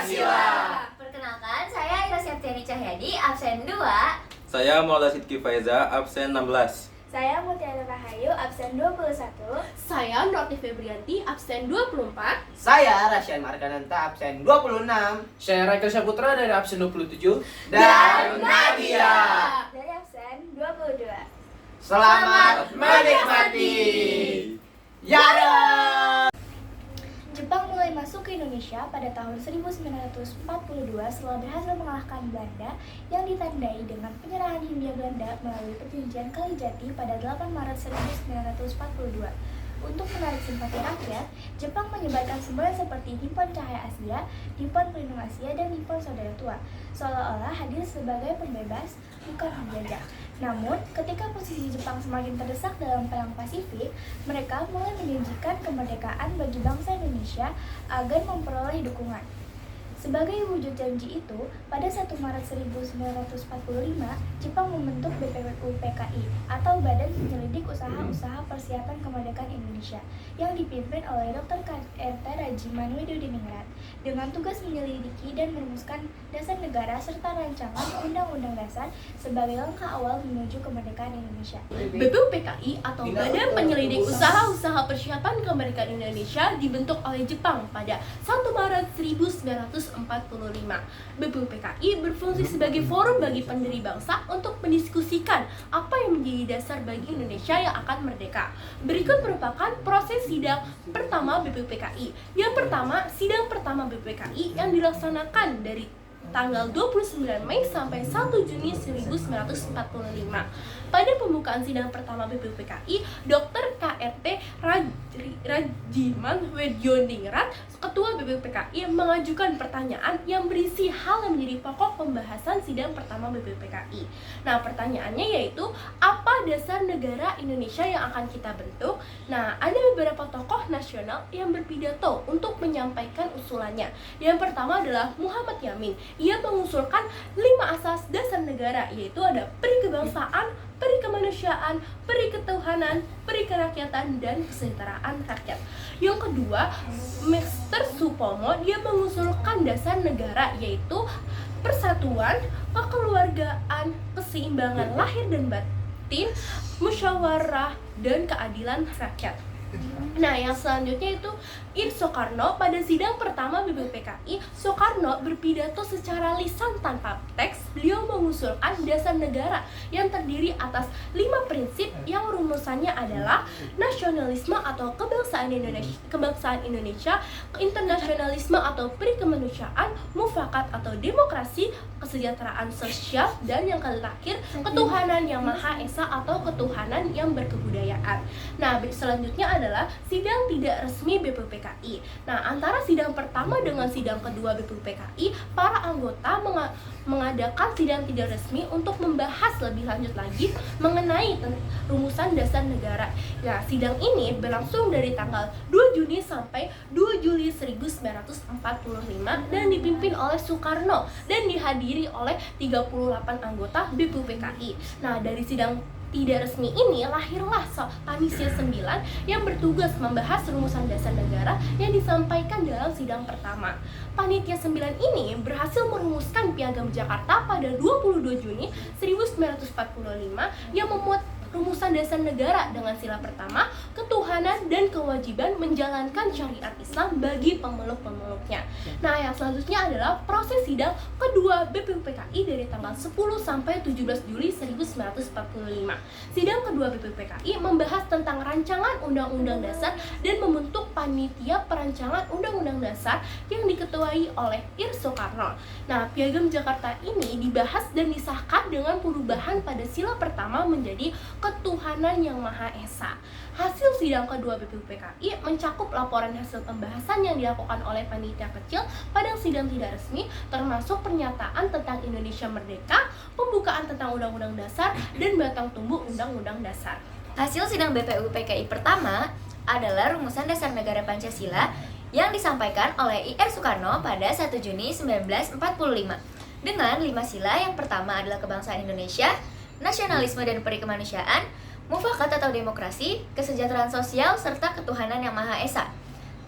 Pancasila. Perkenalkan, saya Ira Septiani Cahyadi, absen 2. Saya Maulana Sidki Faiza, absen 16. Saya Mutiara Rahayu, absen 21. Saya Nurti Febrianti, absen 24. Saya Rasyan Margananta, absen 26. Saya Raika Saputra dari absen 27. Dan Nadia. Dari absen 22. Selamat menikmati. Yara. Jepang mulai masuk ke Indonesia pada tahun 1942 setelah berhasil mengalahkan Belanda yang ditandai dengan penyerahan Hindia Belanda melalui Perjanjian Kalijati pada 8 Maret 1942. Untuk menarik simpati rakyat, Jepang menyebarkan semboyan seperti Nippon Cahaya Asia, Nippon Pelindung Asia, dan Nippon Saudara Tua, seolah-olah hadir sebagai pembebas, bukan penjajah. Namun, ketika posisi Jepang semakin terdesak dalam Perang Pasifik, mereka mulai menjanjikan kemerdekaan bagi bangsa Indonesia agar memperoleh dukungan. Sebagai wujud janji itu, pada 1 Maret 1945, Jepang membentuk BPUPKI atau Badan Penyelidik Usaha-Usaha Persiapan Kemerdekaan Indonesia yang dipimpin oleh Dr. KRT Rajiman Widodiningrat dengan tugas menyelidiki dan merumuskan dasar negara serta rancangan Undang-Undang Dasar sebagai langkah awal menuju kemerdekaan Indonesia. BPUPKI atau Badan Penyelidik Usaha-Usaha Persiapan Kemerdekaan Indonesia dibentuk oleh Jepang pada 1 Maret 1945. BPUPKI berfungsi sebagai forum bagi pendiri bangsa untuk mendiskusikan apa yang menjadi dasar bagi Indonesia yang akan merdeka. Berikut merupakan proses sidang pertama BPUPKI. Yang pertama, sidang pertama BPUPKI yang dilaksanakan dari tanggal 29 Mei sampai 1 Juni 1945. Pada pembukaan sidang pertama BPUPKI, Dr. KRT Rajiman Widodiningrat, Ketua BPUPKI, mengajukan pertanyaan yang berisi hal yang menjadi pokok pembahasan sidang pertama BPUPKI. Nah, pertanyaannya yaitu, apa dasar negara Indonesia yang akan kita bentuk? Nah, ada beberapa tokoh nasional yang berpidato untuk menyampaikan usulannya. Yang pertama adalah Muhammad Yamin. Ia mengusulkan 5 asas dasar negara, yaitu ada peri kebangsaan, peri kemanusiaan, peri ketuhanan, peri kerakyatan, dan kesejahteraan rakyat. Yang kedua, Mr. Supomo, dia mengusulkan dasar negara, yaitu persatuan, kekeluargaan, keseimbangan lahir dan batin, musyawarah, dan keadilan rakyat. Nah, yang selanjutnya itu Ir Soekarno. Pada sidang pertama BPUPKI, Soekarno berpidato secara lisan tanpa teks. Beliau mengusulkan dasar negara yang terdiri atas 5 prinsip yang rumusannya adalah nasionalisme atau kebangsaan Indonesia, internasionalisme atau perikemanusiaan, mufakat atau demokrasi, kesejahteraan sosial, dan yang terakhir ketuhanan yang Maha Esa atau ketuhanan yang berkebudayaan. Nah, selanjutnya adalah sidang tidak resmi BPUPKI. Nah, antara sidang pertama dengan sidang kedua BPUPKI, para anggota mengadakan sidang tidak resmi untuk membahas lebih lanjut lagi mengenai rumusan dasar negara. Nah, sidang ini berlangsung dari tanggal 2 Juni sampai 2 Juli 1945 dan dipimpin oleh Soekarno dan dihadiri oleh 38 anggota BPUPKI. Nah, dari sidang tidak resmi ini lahirlah Panitia 9 yang bertugas membahas rumusan dasar negara yang disampaikan dalam sidang pertama. Panitia 9 ini berhasil merumuskan Piagam Jakarta pada 22 Juni 1945 yang memuat rumusan dasar negara dengan sila pertama, ketuhanan dan kewajiban menjalankan syariat Islam bagi pemeluk-pemeluknya. Nah, yang selanjutnya adalah proses sidang kedua BPUPKI dari tanggal 10 sampai 17 Juli 1945. Sidang kedua BPUPKI membahas tentang rancangan Undang-Undang Dasar dan membentuk panitia perancangan Undang-Undang Dasar yang diketuai oleh Ir Soekarno. Nah, Piagam Jakarta ini dibahas dan disahkan dengan perubahan pada sila pertama menjadi ketuhanan yang Maha Esa. Hasil sidang kedua BPUPKI mencakup laporan hasil pembahasan yang dilakukan oleh panitia kecil pada sidang tidak resmi, termasuk pernyataan tentang Indonesia merdeka, pembukaan tentang Undang-Undang Dasar, dan batang tumbuh Undang-Undang Dasar. Hasil sidang BPUPKI pertama adalah rumusan dasar negara Pancasila yang disampaikan oleh Ir Soekarno pada 1 Juni 1945 dengan 5 sila. Yang pertama adalah kebangsaan Indonesia, nasionalisme dan perikemanusiaan, mufakat atau demokrasi, kesejahteraan sosial, serta ketuhanan yang Maha Esa.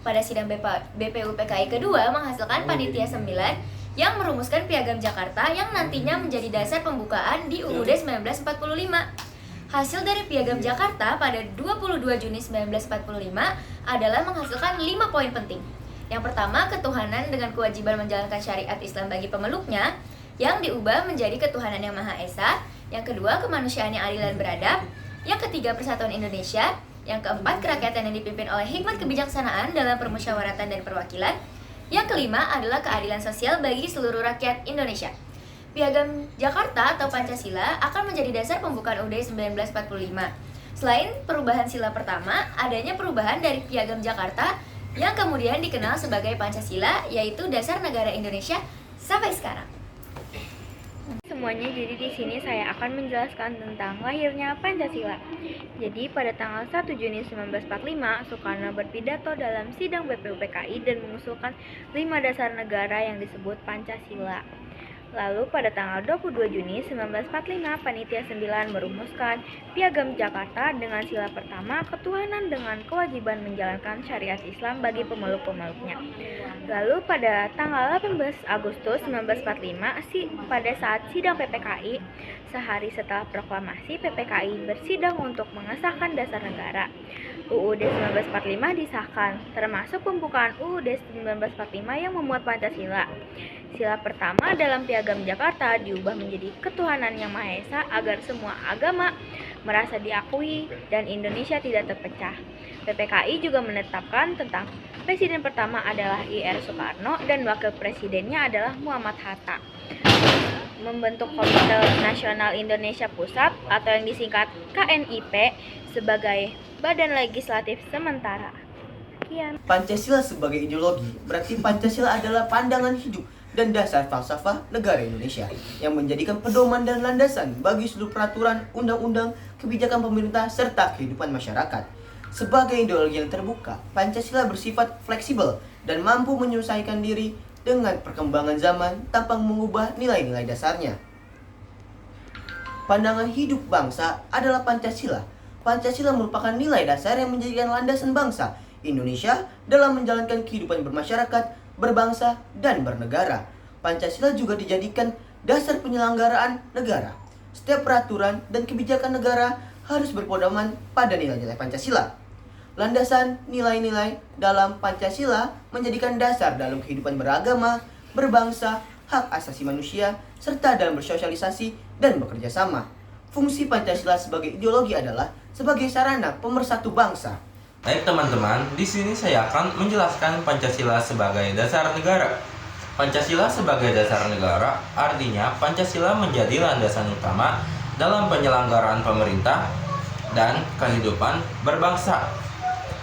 pada sidang BPUPKI kedua menghasilkan panitia 9 yang merumuskan Piagam Jakarta yang nantinya menjadi dasar pembukaan di UUD 1945. Hasil dari Piagam Jakarta pada 22 Juni 1945 adalah menghasilkan 5 poin penting. Yang pertama, ketuhanan dengan kewajiban menjalankan syariat Islam bagi pemeluknya, yang diubah menjadi ketuhanan yang Maha Esa. Yang kedua, kemanusiaan yang adil dan beradab. Yang ketiga, persatuan Indonesia. Yang keempat, kerakyatan yang dipimpin oleh hikmat kebijaksanaan dalam permusyawaratan dan perwakilan. Yang kelima adalah keadilan sosial bagi seluruh rakyat Indonesia. Piagam Jakarta atau Pancasila akan menjadi dasar pembukaan UUD 1945. Selain perubahan sila pertama, adanya perubahan dari Piagam Jakarta yang kemudian dikenal sebagai Pancasila, yaitu dasar negara Indonesia sampai sekarang. Semuanya, jadi di sini saya akan menjelaskan tentang lahirnya Pancasila. Jadi pada tanggal 1 Juni 1945, Soekarno berpidato dalam sidang BPUPKI dan mengusulkan 5 dasar negara yang disebut Pancasila. Lalu pada tanggal 22 Juni 1945, Panitia 9 merumuskan Piagam Jakarta dengan sila pertama, ketuhanan dengan kewajiban menjalankan syariat Islam bagi pemeluk-pemeluknya. Lalu pada tanggal 18 Agustus 1945, pada saat sidang PPKI, sehari setelah proklamasi, PPKI bersidang untuk mengesahkan dasar negara. UUD 1945 disahkan, termasuk pembukaan UUD 1945 yang memuat Pancasila. Sila pertama dalam Piagam Jakarta diubah menjadi ketuhanan yang Maha Esa agar semua agama merasa diakui dan Indonesia tidak terpecah. PPKI juga menetapkan tentang presiden pertama adalah IR Soekarno dan wakil presidennya adalah Muhammad Hatta. Membentuk Komite Nasional Indonesia Pusat atau yang disingkat KNIP sebagai badan legislatif sementara. Sekian. Pancasila sebagai ideologi berarti Pancasila adalah pandangan hidup dan dasar falsafah negara Indonesia yang menjadikan pedoman dan landasan bagi seluruh peraturan, undang-undang, kebijakan pemerintah, serta kehidupan masyarakat. Sebagai ideologi yang terbuka, Pancasila bersifat fleksibel dan mampu menyesuaikan diri dengan perkembangan zaman tanpa mengubah nilai-nilai dasarnya. Pandangan hidup bangsa adalah Pancasila. Pancasila merupakan nilai dasar yang menjadikan landasan bangsa Indonesia dalam menjalankan kehidupan bermasyarakat, berbangsa, dan bernegara. Pancasila juga dijadikan dasar penyelenggaraan negara. Setiap peraturan dan kebijakan negara harus berpedoman pada nilai-nilai Pancasila. Landasan nilai-nilai dalam Pancasila menjadikan dasar dalam kehidupan beragama, berbangsa, hak asasi manusia, serta dalam bersosialisasi dan bekerja sama. Fungsi Pancasila sebagai ideologi adalah sebagai sarana pemersatu bangsa. Baik teman-teman, di sini saya akan menjelaskan Pancasila sebagai dasar negara. Pancasila sebagai dasar negara artinya Pancasila menjadi landasan utama dalam penyelenggaraan pemerintah dan kehidupan berbangsa.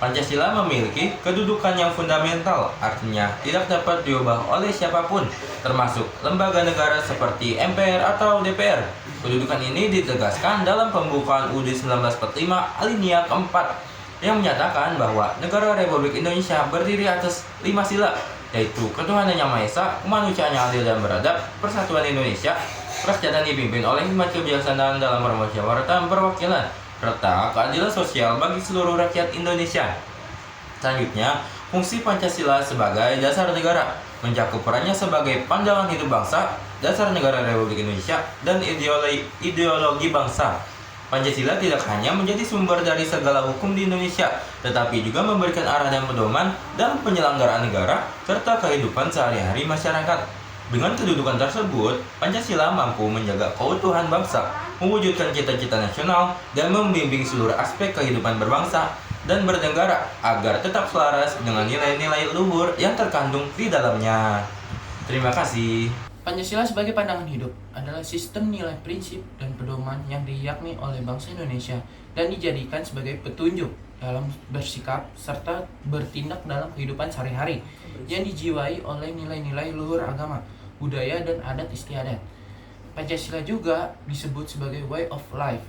Pancasila memiliki kedudukan yang fundamental, artinya tidak dapat diubah oleh siapapun, termasuk lembaga negara seperti MPR atau DPR. Kedudukan ini ditegaskan dalam pembukaan UUD 1945 alinea keempat yang menyatakan bahwa negara Republik Indonesia berdiri atas 5 sila, yaitu ketuhanan yang Maha Esa, kemanusiaan yang adil dan beradab, persatuan Indonesia, kerakyatan dipimpin oleh hikmat kebijaksanaan dalam permusyawaratan perwakilan, serta keadilan sosial bagi seluruh rakyat Indonesia. Selanjutnya, fungsi Pancasila sebagai dasar negara mencakup perannya sebagai pandangan hidup bangsa, dasar negara Republik Indonesia, dan ideologi bangsa. Pancasila tidak hanya menjadi sumber dari segala hukum di Indonesia, tetapi juga memberikan arah dan pedoman dalam penyelenggaraan negara serta kehidupan sehari-hari masyarakat. Dengan kedudukan tersebut, Pancasila mampu menjaga keutuhan bangsa, mewujudkan cita-cita nasional, dan membimbing seluruh aspek kehidupan berbangsa dan bernegara agar tetap selaras dengan nilai-nilai luhur yang terkandung di dalamnya. Terima kasih. Pancasila sebagai pandangan hidup adalah sistem nilai prinsip dan pedoman yang diyakini oleh bangsa Indonesia dan dijadikan sebagai petunjuk dalam bersikap serta bertindak dalam kehidupan sehari-hari yang dijiwai oleh nilai-nilai luhur agama, budaya, dan adat istiadat. Pancasila juga disebut sebagai way of life,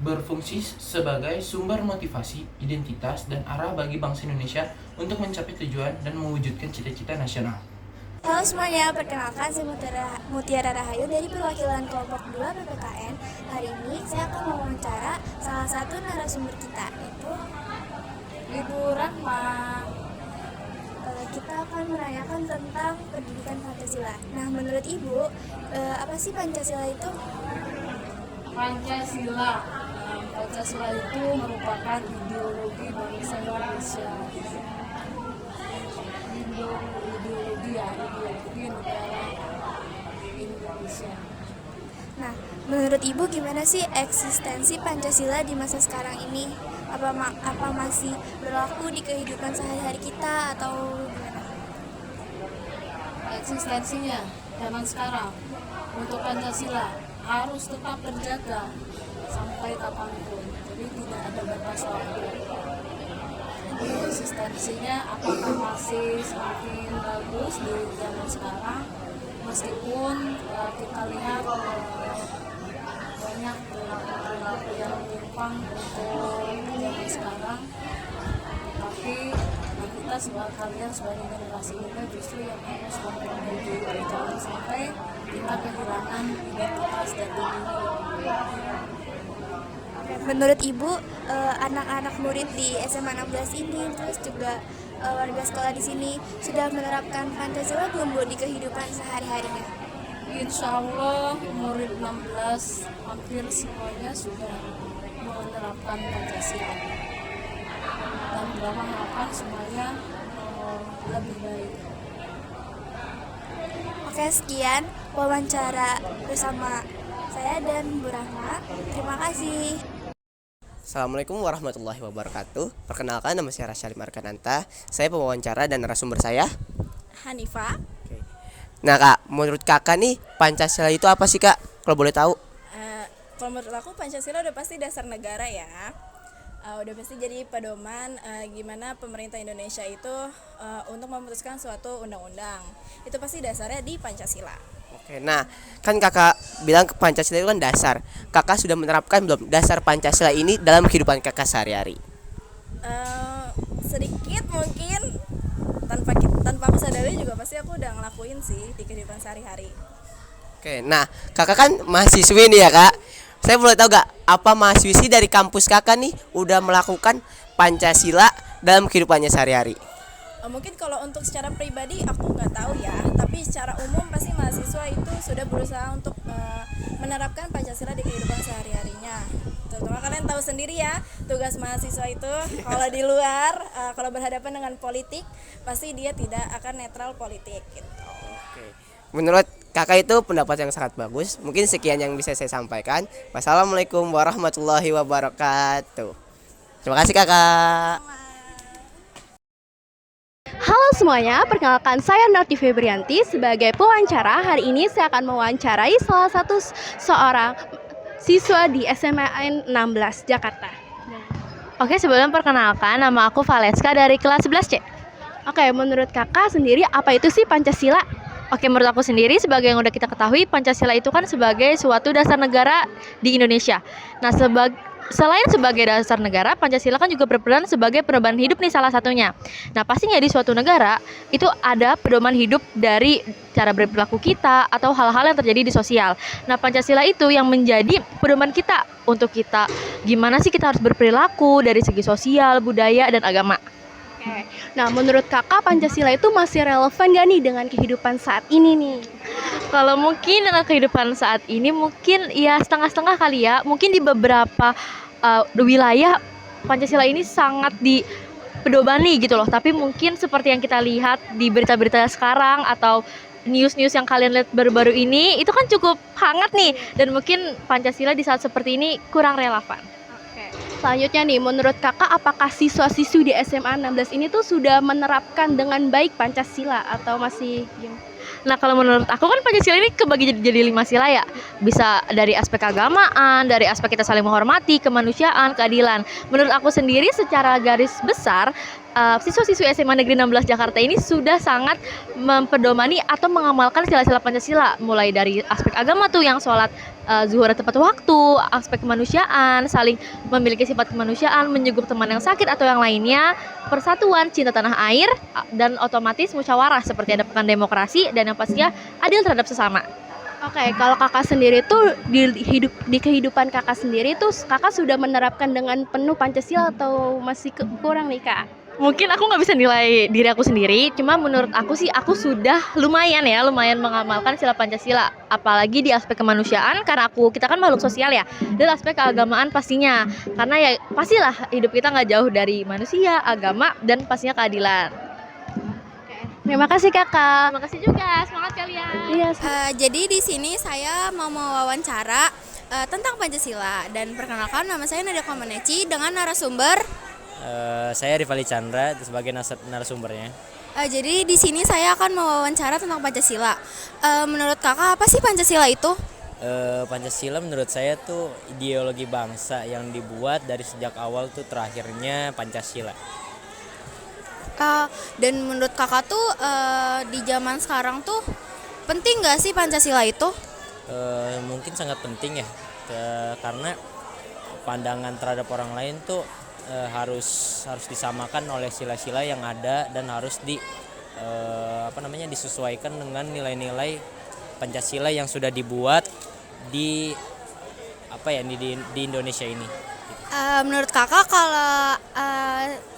berfungsi sebagai sumber motivasi, identitas, dan arah bagi bangsa Indonesia untuk mencapai tujuan dan mewujudkan cita-cita nasional. Halo semuanya, perkenalkan saya Mutiara Rahayu dari perwakilan kelompok 2 PPKN. Hari ini saya akan mewawancara salah satu narasumber kita, yaitu Ibu Rahma. kita akan merayakan tentang pendidikan Pancasila. Nah, menurut Ibu, apa sih Pancasila itu? Pancasila. Pancasila itu merupakan ideologi bangsa Indonesia. Ideologi negara Indonesia. Nah, menurut Ibu gimana sih eksistensi Pancasila di masa sekarang ini? Apa masih berlaku di kehidupan sehari-hari kita atau gimana? Eksistensinya zaman sekarang untuk Pancasila harus tetap terjaga sampai kapanpun, jadi tidak ada batas waktu. Jadi eksistensinya apakah masih semakin bagus di zaman sekarang, meskipun kita lihat banyak perilaku yang menyimpang untuk zaman sekarang, tapi kita kalian sebagai generasi muda justru yang harus memperbaiki, jangan sampai kita kehilangan identitas dan diri. Menurut Ibu, anak-anak murid di SMA 16 ini, terus juga warga sekolah di sini sudah menerapkan Pancasila belum Bu di kehidupan sehari-harinya? Insya Allah murid 16 hampir semuanya sudah menerapkan Pancasila dan berharap semuanya lebih baik. Oke, sekian wawancara bersama saya dan Bu Rahma. Terima kasih. Assalamualaikum warahmatullahi wabarakatuh. Perkenalkan, nama saya Rasyalim Arkananta. Saya pewawancara dan narasumber saya Hanifah. Nah Kak, menurut Kakak nih Pancasila itu apa sih Kak? Kalau boleh tahu. Kalau menurut aku Pancasila udah pasti dasar negara ya. Udah pasti jadi pedoman gimana pemerintah Indonesia itu untuk memutuskan suatu undang-undang. Itu pasti dasarnya di Pancasila. Oke, nah kan Kakak bilang Pancasila itu kan dasar. Kakak sudah menerapkan belum dasar Pancasila ini dalam kehidupan Kakak sehari-hari? Sedikit mungkin tanpa aku sadari juga pasti aku udah ngelakuin sih di kehidupan sehari-hari. Oke, nah Kakak kan mahasiswi nih ya Kak. Saya boleh tahu gak apa mahasiswi dari kampus Kakak nih udah melakukan Pancasila dalam kehidupannya sehari-hari? Mungkin kalau untuk secara pribadi aku nggak tahu ya, tapi secara umum pasti mahasiswa itu sudah berusaha untuk menerapkan Pancasila di kehidupan sehari-harinya. Terutama kalian tahu sendiri ya, tugas mahasiswa itu kalau di luar, kalau berhadapan dengan politik, pasti dia tidak akan netral politik gitu. Oke. Menurut Kakak itu pendapat yang sangat bagus. Mungkin sekian yang bisa saya sampaikan. Wassalamualaikum warahmatullahi wabarakatuh. Terima kasih Kakak. Halo semuanya, perkenalkan saya Narti Febrianti sebagai pewawancara. Hari ini saya akan mewawancarai salah satu seorang siswa di SMA 16 Jakarta. Oke, sebelum perkenalkan, nama aku Valeska dari kelas 11C. Oke, menurut kakak sendiri apa itu sih Pancasila? Oke, menurut aku sendiri sebagai yang udah kita ketahui, Pancasila itu kan sebagai suatu dasar negara di Indonesia. Nah, selain sebagai dasar negara, Pancasila kan juga berperan sebagai pedoman hidup nih salah satunya. Nah, pastinya di suatu negara itu ada pedoman hidup dari cara berperilaku kita atau hal-hal yang terjadi di sosial. Nah, Pancasila itu yang menjadi pedoman kita untuk kita gimana sih kita harus berperilaku dari segi sosial, budaya, dan agama. Oke. Nah, menurut kakak Pancasila itu masih relevan gak nih dengan kehidupan saat ini nih? Kalau mungkin dengan kehidupan saat ini mungkin ya setengah-setengah kali ya. Mungkin di beberapa wilayah Pancasila ini sangat dipedomani gitu loh. Tapi mungkin seperti yang kita lihat di berita-berita sekarang atau news-news yang kalian lihat baru-baru ini, itu kan cukup hangat nih. Dan mungkin Pancasila di saat seperti ini kurang relevan. Selanjutnya nih, menurut kakak apakah siswa-siswi di SMA 16 ini tuh sudah menerapkan dengan baik Pancasila atau masih gimana? Nah, kalau menurut aku kan Pancasila ini kebagi jadi 5 sila ya. Bisa dari aspek keagamaan, dari aspek kita saling menghormati, kemanusiaan, keadilan. Menurut aku sendiri secara garis besar, siswa-siswi SMA Negeri 16 Jakarta ini sudah sangat mempedomani atau mengamalkan sila-sila Pancasila. Mulai dari aspek agama tuh yang sholat zuhur tepat waktu, aspek kemanusiaan, saling memiliki sifat kemanusiaan, menjenguk teman yang sakit atau yang lainnya, persatuan, cinta tanah air, dan otomatis musyawarah seperti ada pekan demokrasi dan yang pastinya adil terhadap sesama. Oke, kalau kakak sendiri tuh di kehidupan kakak sendiri tuh kakak sudah menerapkan dengan penuh Pancasila atau masih kurang nih kak? Mungkin aku nggak bisa nilai diri aku sendiri, cuma menurut aku sih aku sudah lumayan mengamalkan sila Pancasila, apalagi di aspek kemanusiaan karena kita kan makhluk sosial ya, dan aspek keagamaan pastinya, karena ya pastilah hidup kita nggak jauh dari manusia, agama, dan pastinya keadilan. Terima kasih kakak. Terima kasih juga, semangat kalian. Iya. Jadi di sini saya mau mewawancara tentang Pancasila dan perkenalkan nama saya Nadia Komaneci dengan narasumber. Saya Rifali Chandra sebagai narasumbernya. Jadi di sini saya akan mewawancara tentang Pancasila. Menurut kakak apa sih Pancasila itu? Pancasila menurut saya tuh ideologi bangsa yang dibuat dari sejak awal tuh terakhirnya Pancasila. Dan menurut kakak tuh di zaman sekarang tuh penting nggak sih Pancasila itu? Mungkin sangat penting ya, karena pandangan terhadap orang lain tuh harus disamakan oleh sila-sila yang ada dan harus disesuaikan dengan nilai-nilai Pancasila yang sudah dibuat di Indonesia ini. Menurut kakak kalau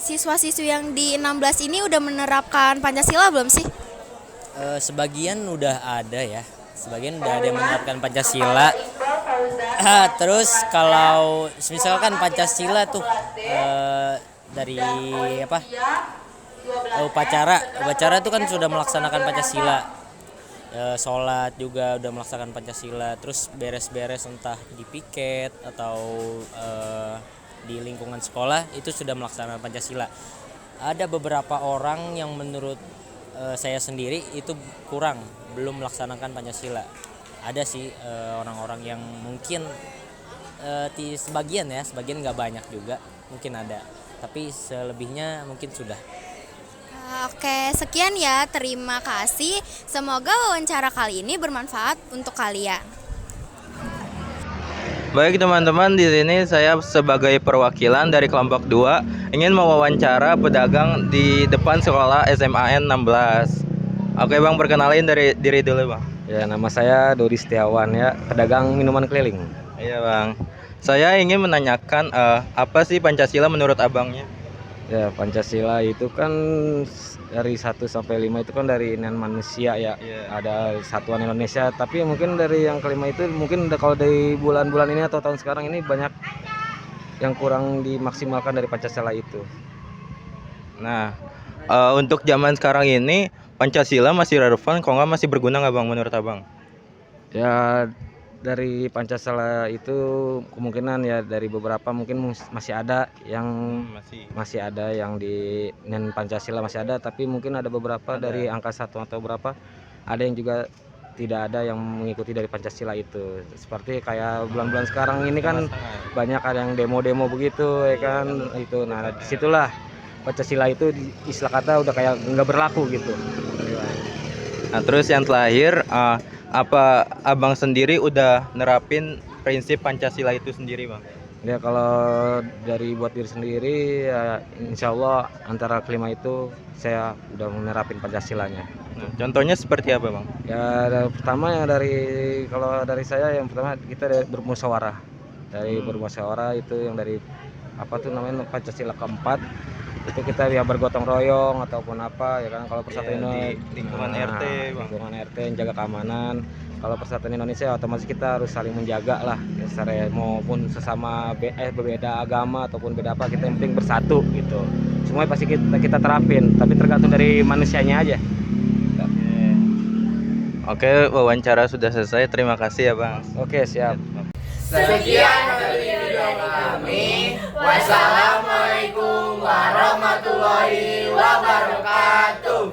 siswa-siswi yang di 16 ini udah menerapkan Pancasila belum sih? Sebagian udah ada ya, sebagian udah ada yang menerapkan Pancasila. Terus kalau misalkan Pancasila tuh dari upacara tuh kan sudah melaksanakan Pancasila, sholat juga udah melaksanakan Pancasila, terus beres-beres entah di piket atau di lingkungan sekolah itu sudah melaksanakan Pancasila. Ada beberapa orang yang menurut saya sendiri itu belum melaksanakan Pancasila. Ada sih orang-orang yang mungkin sebagian nggak banyak juga, mungkin ada, tapi selebihnya mungkin sudah. Oke, sekian ya, terima kasih. Semoga wawancara kali ini bermanfaat untuk kalian. Baik teman-teman, di sini saya sebagai perwakilan dari kelompok 2 ingin mewawancara pedagang di depan sekolah SMAN 16. Oke Bang, perkenalin dari diri dulu Bang. Ya, nama saya Dodi Setiawan ya, pedagang minuman keliling. Iya Bang. Saya ingin menanyakan apa sih Pancasila menurut abangnya? Ya, Pancasila itu kan dari 1 sampai 5 itu kan dari inian manusia ya. Ada Satuan Indonesia, tapi mungkin dari yang kelima itu mungkin kalau dari bulan-bulan ini atau tahun sekarang ini banyak yang kurang dimaksimalkan dari Pancasila itu. Nah, untuk zaman sekarang ini Pancasila masih relevan, kalau nggak masih berguna nggak Bang menurut abang? Ya, dari Pancasila itu kemungkinan ya dari beberapa mungkin masih ada yang masih ada yang di Pancasila masih ada, tapi mungkin ada beberapa dari angka 1 atau berapa ada yang juga tidak ada yang mengikuti dari Pancasila itu. Seperti kayak bulan-bulan sekarang ini kan banyak ada yang demo-demo begitu ya kan itu. Nah, disitulah Pancasila itu istilah kata udah kayak nggak berlaku gitu. Nah, terus yang terakhir apa abang sendiri udah nerapin prinsip Pancasila itu sendiri Bang? Ya, kalau dari buat diri sendiri ya insya Allah antara kelima itu saya udah menerapin Pancasilanya. Nah, contohnya seperti apa Bang? Ya, pertama yang kalau dari saya yang pertama kita bermusyawarah. Dari bermusyawarah itu yang dari Pancasila keempat itu kita ya bergotong royong ataupun apa ya kan, kalau persatuan di lingkungan RT Bang. Lingkungan RT yang jaga keamanan. Kalau persatuan Indonesia otomatis kita harus saling menjaga lah ya, secara maupun sesama berbeda agama ataupun beda apa, kita yang penting bersatu gitu. Semuanya pasti kita terapin, tapi tergantung dari manusianya aja. Oke, wawancara sudah selesai. Terima kasih ya Bang. Oke, siap. Sekian dari video kami. Wassalamualaikum warahmatullahi wabarakatuh.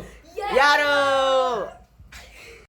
Yaro.